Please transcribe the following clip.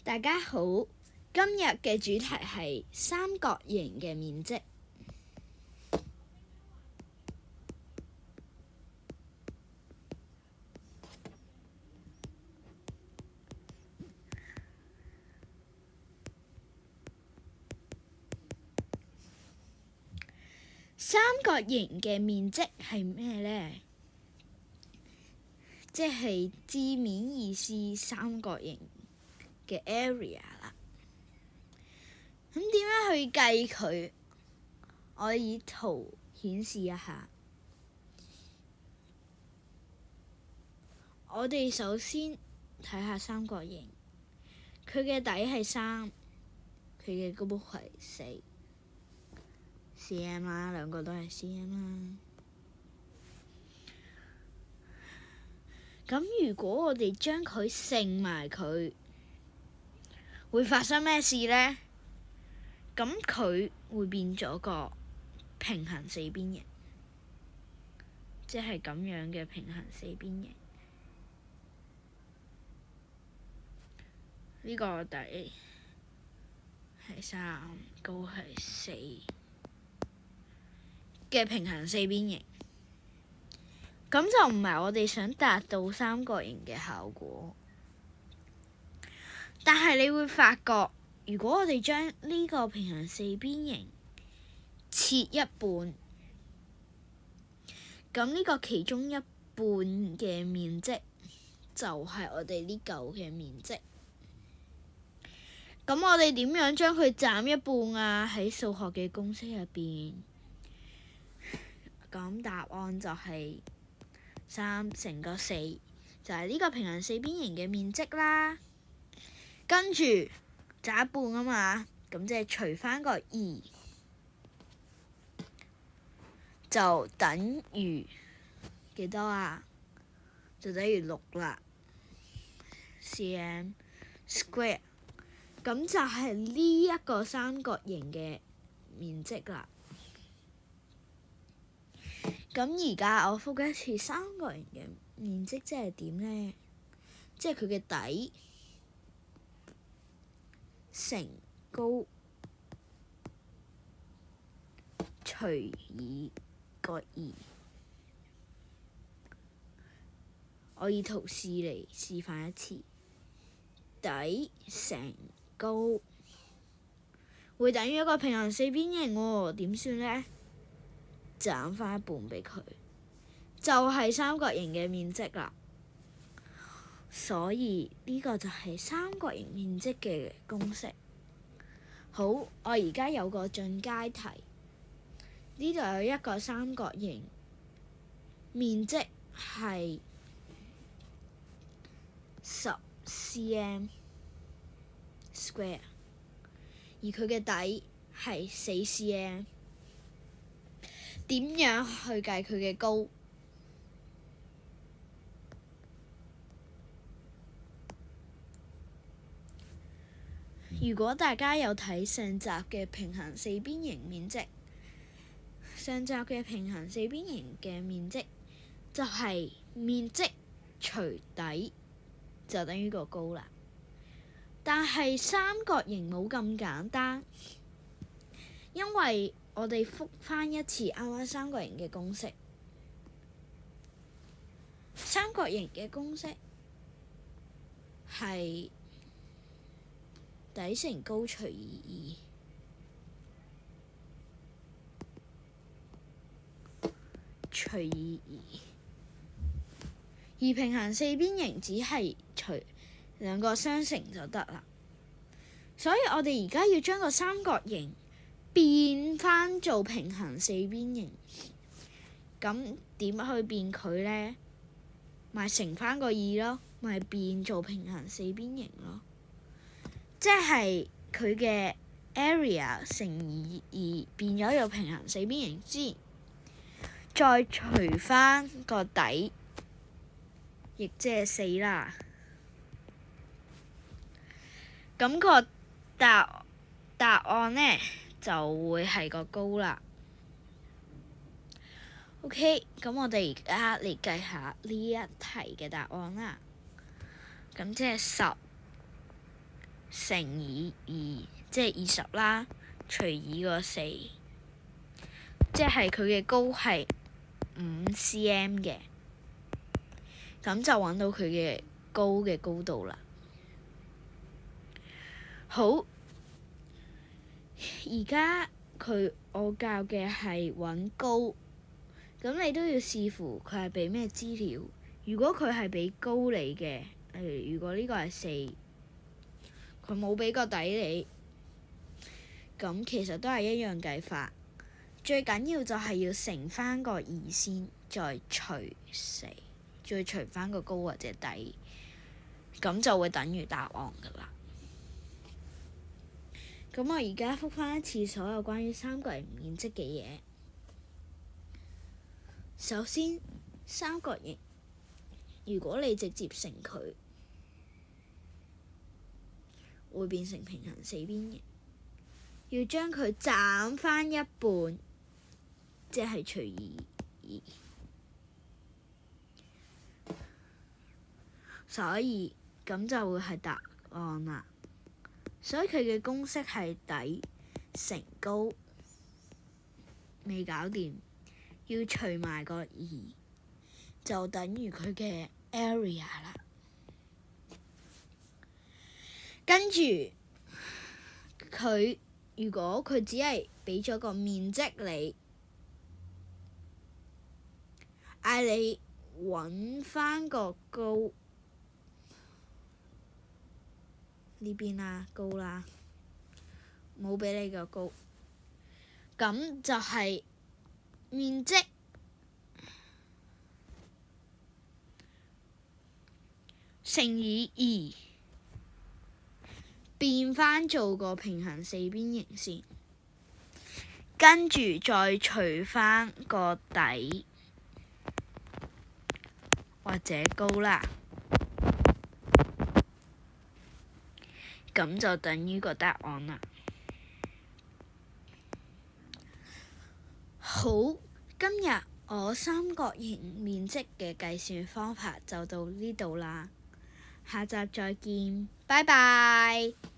大家好，今日嘅主題係三角形嘅面積。三角形嘅面積係咩呢？即係字面意思三角形嘅 area 啦。咁點樣去計佢？我以圖顯示一下。我哋首先睇下三角形，佢嘅底係3，佢嘅高係4cm 啦，兩個都係 cm 啦。咁如果我哋將佢乘埋佢，會發生咩事呢？咁佢會變咗個平行四邊形，即係咁樣嘅平行四邊形。呢個底係3，高係4嘅平行四邊形。咁就唔係我哋想達到三角形嘅效果。但係你會發覺，如果我哋將呢個平行四邊形切一半，咁呢個其中一半嘅面積就係我哋呢嚿嘅面積。咁我哋點樣將佢斬一半啊？喺數學嘅公式入邊，咁答案就係3乘個4，就係呢個平行四邊形嘅面積啦。跟住斬一半啊嘛，咁即係除返個2，就等於幾多啊？就等於6啦，cm square。咁就係呢一個三角形嘅面積啦。咁而家我復一次三角形嘅面積即係點呢？即係佢嘅底乘高除以個2。我以圖示嚟示範一次，底乘高會等於一個平行四邊形喎，點算呢？斬返一半俾佢，就係三角形嘅面積啦。所以呢個就係三角形面積嘅公式。好，我而家有個進階題，呢度有一個三角形，面積係10cm square， 而佢嘅底係4cm。點樣去計佢嘅高？如果大家有睇上集嘅平行四邊形面積，上集嘅平行四邊形嘅面積就係面積除底就等於個高啦。但係三角形冇咁簡單，因為我哋復翻一次啱啱三角形嘅公式。三角形嘅公式係底乘高除以2除以2，而平行四邊形只係除兩個相乘就得啦。所以我哋而家要將個三角形變返做平行四邊形。咁點去變佢呢？咪乘返個2咯，咪變做平行四邊形咯。即係佢嘅 area 乘以2變咗做平行四邊形之，再除返個底，亦即係4啦。咁個答案呢就會係個高啦。OK，咁我哋而家嚟計下呢一題嘅答案啦。咁即係乘以2，即係20啦，除以個4，即係佢嘅高係5cm 嘅，咁就揾到佢嘅高度啦。好，而家我教嘅係揾高，咁你都要視乎佢係俾咩資料。如果佢係俾高你嘅，例如如果呢個係4，佢冇俾個底你，咁其實都係一樣計法。最緊要就係要乘翻個2先，再除4，再除翻個高或者底，咁就會等於答案噶啦。咁我而家覆翻一次所有關於三角形面積嘅嘢。首先，三角形如果你直接乘佢，會變成平行四邊形。要將佢斬翻一半，即係除以2。所以咁就會係答案啦。所以佢嘅公式係底乘高，未搞掂，要除埋個2，就等於佢嘅 area 啦。跟住佢如果佢只係俾咗個面積你，嗌你揾翻個高呢邊啦，高啦，冇俾你個高，咁就係面積乘以2，變翻做個平行四邊形先，跟住再除翻個底或者高啦，咁就等於個答案啦。好，今日我三角形面積嘅計算方法就到呢度啦，下集再見，拜拜。